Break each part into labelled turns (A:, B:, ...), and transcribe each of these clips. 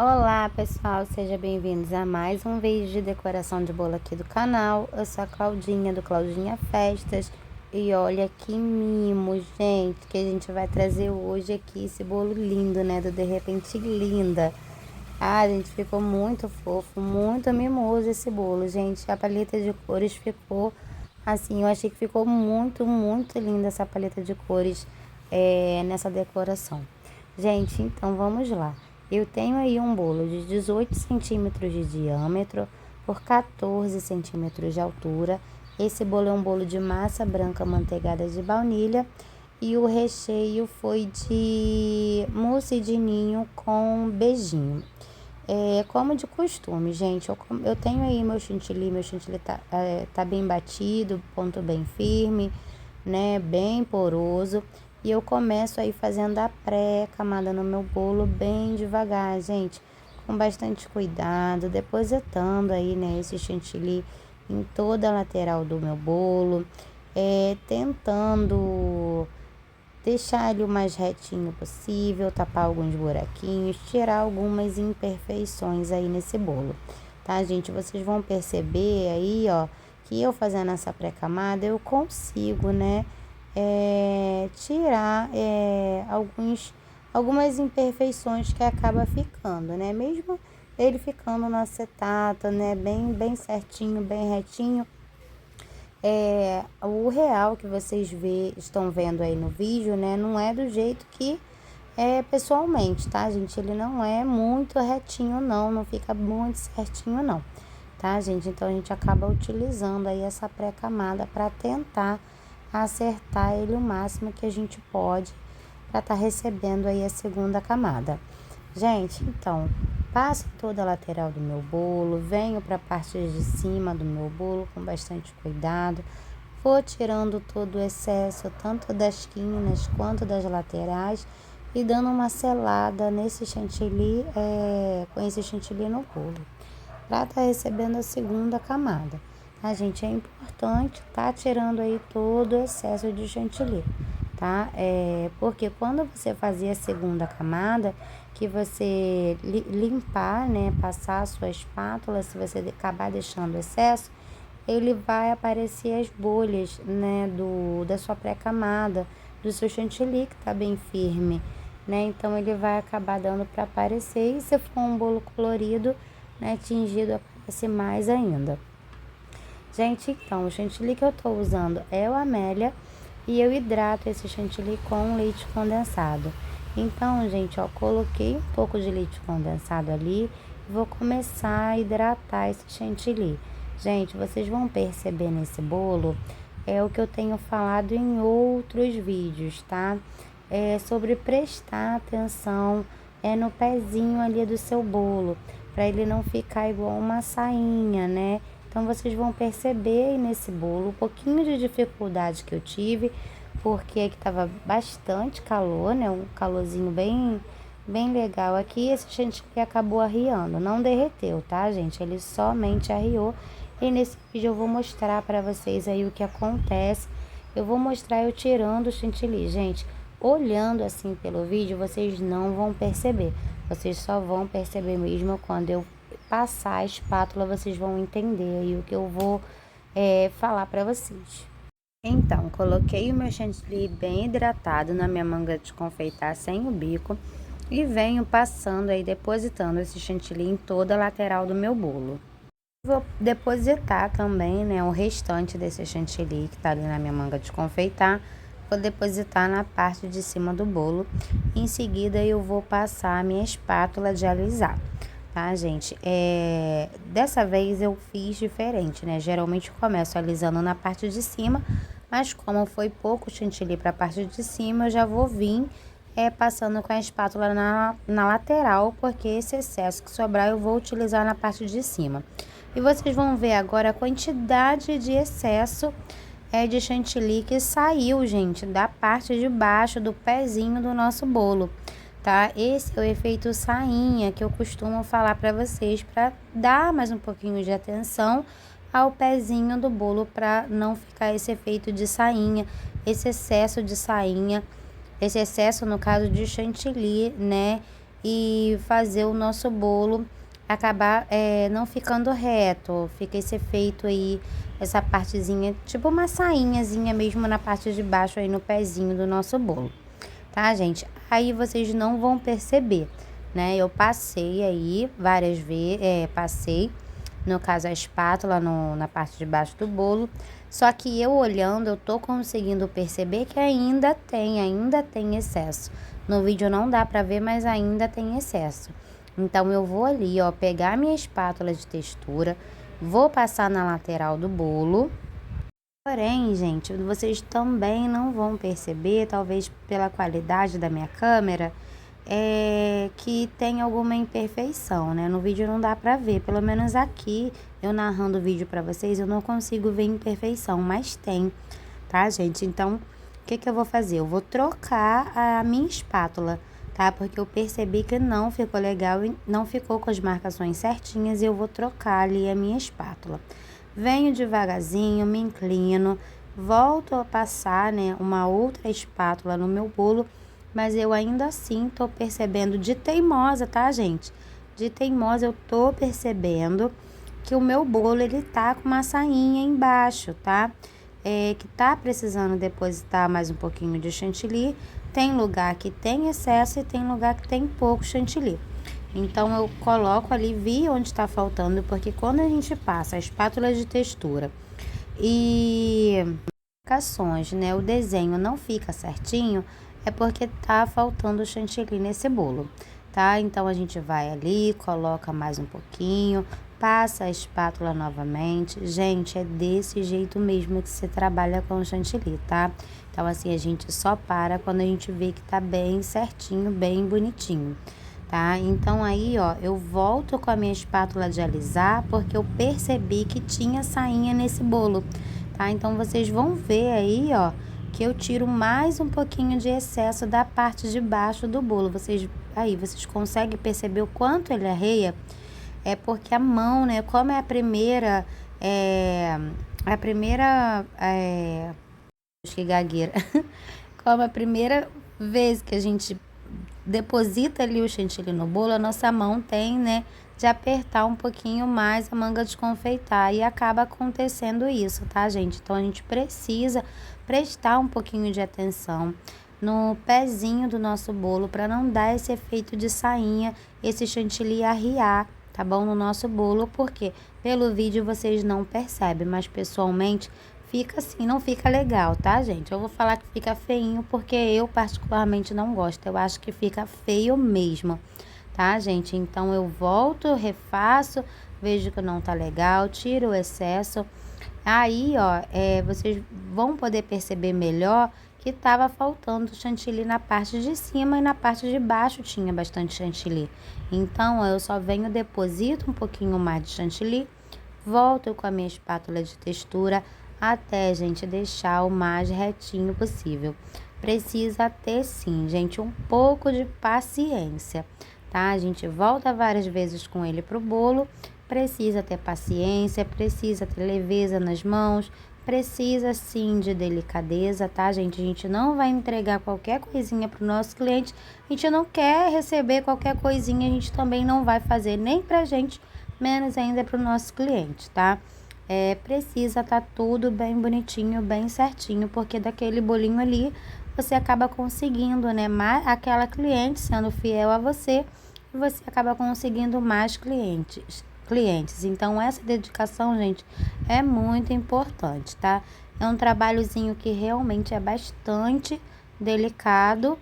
A: Olá pessoal, sejam bem-vindos a mais um vídeo de decoração de bolo aqui do canal. Eu sou a Claudinha do Claudinha Festas e olha que mimo, gente, que a gente vai trazer hoje aqui esse bolo lindo, né, do De Repente Linda. Gente, ficou muito fofo, muito mimoso esse bolo, gente. A paleta de cores ficou assim, eu achei que ficou muito linda essa paleta de cores nessa decoração. Gente, então vamos lá. Eu tenho aí um bolo de 18 centímetros de diâmetro por 14 centímetros de altura. Esse bolo é um bolo de massa branca manteigada de baunilha e o recheio foi de mousse de ninho com beijinho. Como de costume, gente, eu tenho aí meu chantilly tá bem batido, ponto bem firme, né, bem poroso. E eu começo aí fazendo a pré-camada no meu bolo bem devagar, gente, com bastante cuidado, depositando aí, né, esse chantilly em toda a lateral do meu bolo, tentando deixar ele o mais retinho possível, tapar alguns buraquinhos, tirar algumas imperfeições aí nesse bolo, tá, gente? Vocês vão perceber aí, ó, que eu fazendo essa pré-camada eu consigo, né, tirar algumas imperfeições que acaba ficando, né? Mesmo ele ficando no acetato, né? Bem certinho, bem retinho. O real que vocês estão vendo aí no vídeo, né? Não é do jeito que é pessoalmente, tá, gente? Ele não é muito retinho, não fica muito certinho, não, tá, gente? Então a gente acaba utilizando aí essa pré-camada para tentar acertar ele o máximo que a gente pode para estar recebendo aí a segunda camada. Gente, então, passo toda a lateral do meu bolo, venho para a parte de cima do meu bolo com bastante cuidado, vou tirando todo o excesso, tanto das quinas quanto das laterais, e dando uma selada nesse chantilly, com esse chantilly no bolo, para estar recebendo a segunda camada. A gente, é importante tá tirando aí todo o excesso de chantilly, tá? Porque quando você fazer a segunda camada, que você limpar, né, passar a sua espátula, se você acabar deixando excesso, ele vai aparecer as bolhas, né, da sua pré-camada, do seu chantilly que tá bem firme, né? Então ele vai acabar dando para aparecer, e se for um bolo colorido, né, tingido, aparece mais ainda. Gente, então, o chantilly que eu tô usando é o Amélia e eu hidrato esse chantilly com leite condensado. Então, gente, ó, coloquei um pouco de leite condensado ali e vou começar a hidratar esse chantilly. Gente, vocês vão perceber nesse bolo, o que eu tenho falado em outros vídeos, tá? Sobre prestar atenção no pezinho ali do seu bolo, para ele não ficar igual uma sainha, né? Então vocês vão perceber nesse bolo um pouquinho de dificuldade que eu tive, porque aqui tava bastante calor, né? Um calorzinho bem legal aqui. Esse chantilly acabou arriando, não derreteu, tá, gente? Ele somente arriou. E nesse vídeo eu vou mostrar para vocês aí o que acontece. Eu vou mostrar eu tirando o chantilly, gente. Olhando assim pelo vídeo, vocês não vão perceber. Vocês só vão perceber mesmo quando eu passar a espátula, vocês vão entender aí o que eu vou falar para vocês. Então, coloquei o meu chantilly bem hidratado na minha manga de confeitar sem o bico e venho passando aí, depositando esse chantilly em toda a lateral do meu bolo. Vou depositar também, né, o restante desse chantilly que tá ali na minha manga de confeitar. Vou depositar na parte de cima do bolo. Em seguida, eu vou passar a minha espátula de alisar, tá, gente? Dessa vez eu fiz diferente, né? Geralmente eu começo alisando na parte de cima, mas como foi pouco chantilly para a parte de cima, eu já vou vir passando com a espátula na lateral, porque esse excesso que sobrar eu vou utilizar na parte de cima. E vocês vão ver agora a quantidade de excesso de chantilly que saiu, gente, da parte de baixo do pezinho do nosso bolo, tá? Esse é o efeito sainha que eu costumo falar para vocês, para dar mais um pouquinho de atenção ao pezinho do bolo, para não ficar esse efeito de sainha, esse excesso de sainha, esse excesso no caso de chantilly, né? e fazer o nosso bolo acabar não ficando reto, fica esse efeito aí, essa partezinha, tipo uma sainhazinha mesmo na parte de baixo aí no pezinho do nosso bolo, tá, gente? Aí vocês não vão perceber, né? Eu passei aí várias vezes, passei, no caso a espátula na parte de baixo do bolo, só que eu olhando, eu tô conseguindo perceber que ainda tem excesso. No vídeo não dá pra ver, mas ainda tem excesso. Então eu vou ali, ó, pegar minha espátula de textura, vou passar na lateral do bolo. Porém, gente, vocês também não vão perceber, talvez pela qualidade da minha câmera, que tem alguma imperfeição, né? No vídeo não dá pra ver, pelo menos aqui, eu narrando o vídeo pra vocês, eu não consigo ver imperfeição, mas tem, tá, gente? Então, o que que eu vou fazer? Eu vou trocar a minha espátula, tá? Porque eu percebi que não ficou legal, não ficou com as marcações certinhas e eu vou trocar ali a minha espátula. Venho devagarzinho, me inclino, volto a passar, né, uma outra espátula no meu bolo, mas eu ainda assim tô percebendo de teimosa, tá, gente? De teimosa eu tô percebendo que o meu bolo, ele tá com uma sainha embaixo, tá? Que tá precisando depositar mais um pouquinho de chantilly. Tem lugar que tem excesso e tem lugar que tem pouco chantilly. Então, eu coloco ali, vi onde está faltando, porque quando a gente passa a espátula de textura e marcações, né, o desenho não fica certinho, é porque tá faltando chantilly nesse bolo, tá? Então, a gente vai ali, coloca mais um pouquinho, passa a espátula novamente. Gente, é desse jeito mesmo que se trabalha com chantilly, tá? Então, assim, a gente só para quando a gente vê que tá bem certinho, bem bonitinho. Tá? Então aí, ó, eu volto com a minha espátula de alisar, porque eu percebi que tinha sainha nesse bolo, tá? Então vocês vão ver aí, ó, que eu tiro mais um pouquinho de excesso da parte de baixo do bolo. Vocês conseguem perceber o quanto ele arreia? É porque a mão, né, como é a primeira, acho que gagueira, como a primeira vez que a gente deposita ali o chantilly no bolo, a nossa mão tem, né, de apertar um pouquinho mais a manga de confeitar e acaba acontecendo isso, tá, gente? Então, a gente precisa prestar um pouquinho de atenção no pezinho do nosso bolo para não dar esse efeito de sainha, esse chantilly arriar, tá bom? No nosso bolo, porque pelo vídeo vocês não percebem, mas pessoalmente fica assim, não fica legal, tá, gente? Eu vou falar que fica feinho porque eu particularmente não gosto. Eu acho que fica feio mesmo, tá, gente? Então eu volto, refaço, vejo que não tá legal, tiro o excesso. Aí, ó, vocês vão poder perceber melhor que tava faltando chantilly na parte de cima e na parte de baixo tinha bastante chantilly. Então, ó, eu só venho, deposito um pouquinho mais de chantilly, volto com a minha espátula de textura até, gente, deixar o mais retinho possível. Precisa ter, sim, gente, um pouco de paciência, tá? A gente volta várias vezes com ele pro bolo, precisa ter paciência, precisa ter leveza nas mãos, precisa sim de delicadeza, tá, gente? A gente não vai entregar qualquer coisinha pro nosso cliente, a gente não quer receber qualquer coisinha, a gente também não vai fazer nem pra gente, menos ainda pro nosso cliente, tá? Precisa estar tudo bem bonitinho, bem certinho, porque daquele bolinho ali você acaba conseguindo, né, aquela cliente sendo fiel a você e você acaba conseguindo mais clientes. Então, essa dedicação, gente, é muito importante, tá? É um trabalhozinho que realmente é bastante delicado.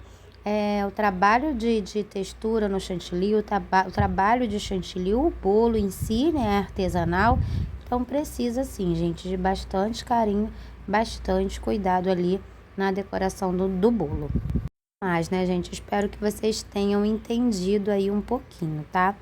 A: O trabalho de textura no chantilly, o trabalho de chantilly, o bolo em si, né, é artesanal. Então, precisa, sim, gente, de bastante carinho, bastante cuidado ali na decoração do bolo. Mas, né, gente, espero que vocês tenham entendido aí um pouquinho, tá?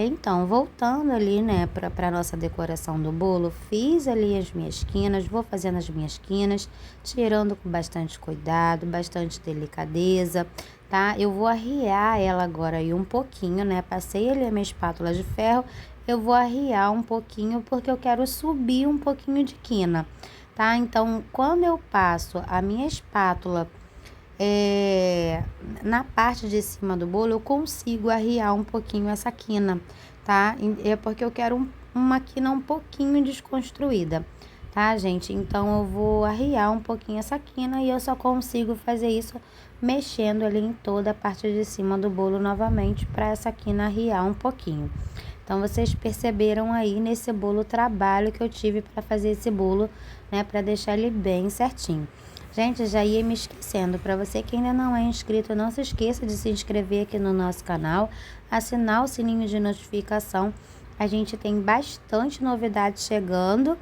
A: Então, voltando ali, né, para nossa decoração do bolo, fiz ali as minhas quinas, vou fazendo as minhas quinas, tirando com bastante cuidado, bastante delicadeza, tá? Eu vou arriar ela agora aí um pouquinho, né? Passei ali a minha espátula de ferro, eu vou arriar um pouquinho porque eu quero subir um pouquinho de quina, tá? Então, quando eu passo a minha espátula na parte de cima do bolo eu consigo arriar um pouquinho essa quina, tá? É porque eu quero uma quina um pouquinho desconstruída, tá, gente? Então eu vou arriar um pouquinho essa quina e eu só consigo fazer isso mexendo ali em toda a parte de cima do bolo novamente para essa quina arriar um pouquinho. Então vocês perceberam aí nesse bolo o trabalho que eu tive para fazer esse bolo, né, para deixar ele bem certinho. Gente, já ia me esquecendo, para você que ainda não é inscrito, não se esqueça de se inscrever aqui no nosso canal, assinar o sininho de notificação. A gente tem bastante novidade chegando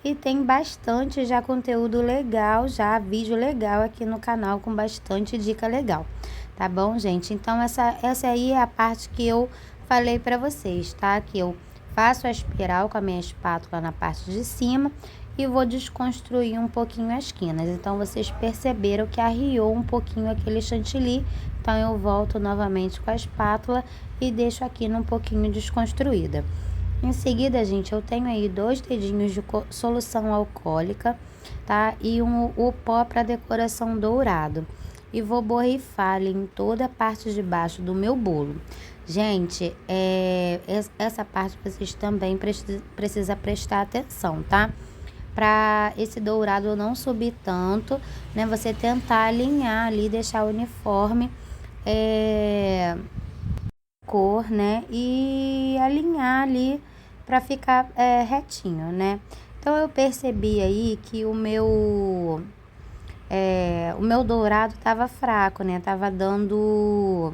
A: e tem bastante já conteúdo legal, já vídeo legal aqui no canal com bastante dica legal, tá bom, gente? Então essa aí é a parte que eu falei para vocês, tá? Que eu faço a espiral com a minha espátula na parte de cima e vou desconstruir um pouquinho as quinas. Então vocês perceberam que arriou um pouquinho aquele chantilly, então eu volto novamente com a espátula e deixo a quina um pouquinho desconstruída. Em seguida, gente, eu tenho aí 2 dedinhos de solução alcoólica, tá? E o pó para decoração dourado. E vou borrifar ali em toda a parte de baixo do meu bolo. Gente, essa parte vocês também precisa prestar atenção, tá? Para esse dourado não subir tanto, né? Você tentar alinhar ali, deixar uniforme, cor, né? E alinhar ali para ficar retinho, né? Então eu percebi aí que o meu dourado tava fraco, né? Tava dando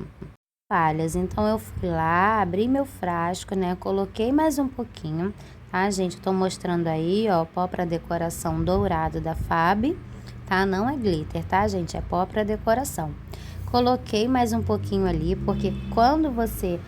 A: falhas. Então eu fui lá, abri meu frasco, né? Coloquei mais um pouquinho, tá, gente? Eu tô mostrando aí, ó, pó para decoração dourado da Fab, tá? Não é glitter, tá, gente? É pó para decoração. Coloquei mais um pouquinho ali, porque quando você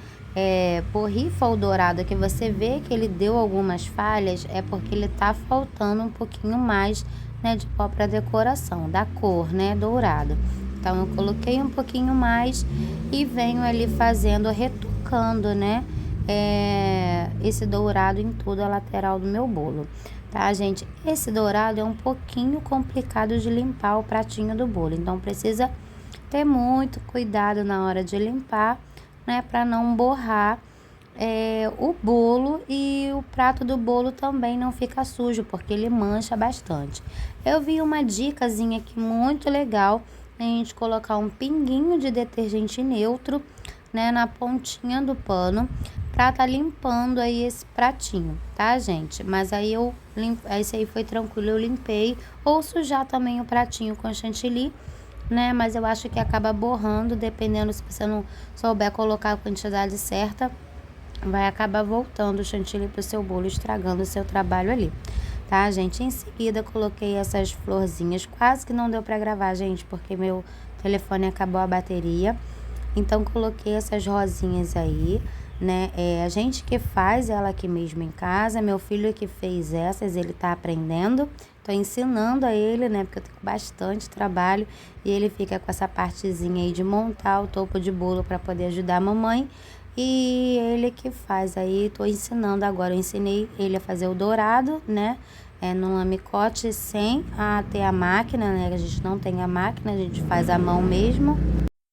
A: borrifa o dourado, que você vê que ele deu algumas falhas, é porque ele tá faltando um pouquinho mais, né, de pó para decoração, da cor, né, dourado. Então eu coloquei um pouquinho mais e venho ali fazendo, retocando, né, esse dourado em toda a lateral do meu bolo, tá, gente? Esse dourado é um pouquinho complicado de limpar o pratinho do bolo, então precisa ter muito cuidado na hora de limpar, né, para não borrar o bolo, e o prato do bolo também não fica sujo, porque ele mancha bastante. Eu vi uma dicasinha aqui muito legal, a gente colocar um pinguinho de detergente neutro, né, na pontinha do pano, pra tá limpando aí esse pratinho, tá, gente? Mas aí esse aí foi tranquilo, eu limpei, ou sujar também o pratinho com chantilly, né? Mas eu acho que acaba borrando, dependendo, se você não souber colocar a quantidade certa, vai acabar voltando o chantilly pro seu bolo, estragando o seu trabalho ali, tá, gente? Em seguida, coloquei essas florzinhas, quase que não deu pra gravar, gente, porque meu telefone acabou a bateria. Então, coloquei essas rosinhas aí, né? A gente que faz ela aqui mesmo em casa, meu filho que fez essas, ele tá aprendendo. Tô ensinando a ele, né? Porque eu tenho bastante trabalho e ele fica com essa partezinha aí de montar o topo de bolo para poder ajudar a mamãe. E ele que faz aí, tô ensinando agora. Eu ensinei ele a fazer o dourado, né? No lamicote sem ter a máquina, né? A gente não tem a máquina, a gente faz à mão mesmo.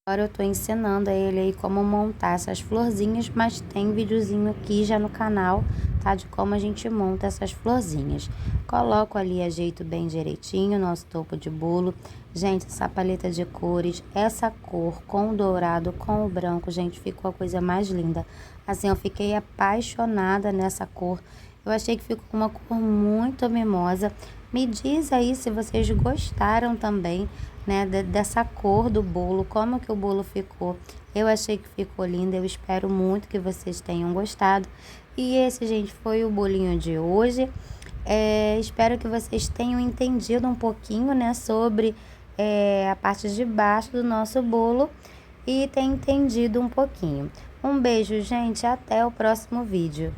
A: Agora eu tô ensinando a ele aí como montar essas florzinhas, mas tem videozinho aqui já no canal, tá? De como a gente monta essas florzinhas. Coloco ali, ajeito bem direitinho nosso topo de bolo. Gente, essa paleta de cores, essa cor com o dourado, com o branco, gente, ficou a coisa mais linda. Assim, eu fiquei apaixonada nessa cor. Eu achei que ficou uma cor muito mimosa. Me diz aí se vocês gostaram também, né, dessa cor do bolo, como que o bolo ficou. Eu achei que ficou lindo, eu espero muito que vocês tenham gostado. E esse, gente, foi o bolinho de hoje. Espero que vocês tenham entendido um pouquinho, né, sobre a parte de baixo do nosso bolo e tenham entendido um pouquinho. Um beijo, gente, até o próximo vídeo.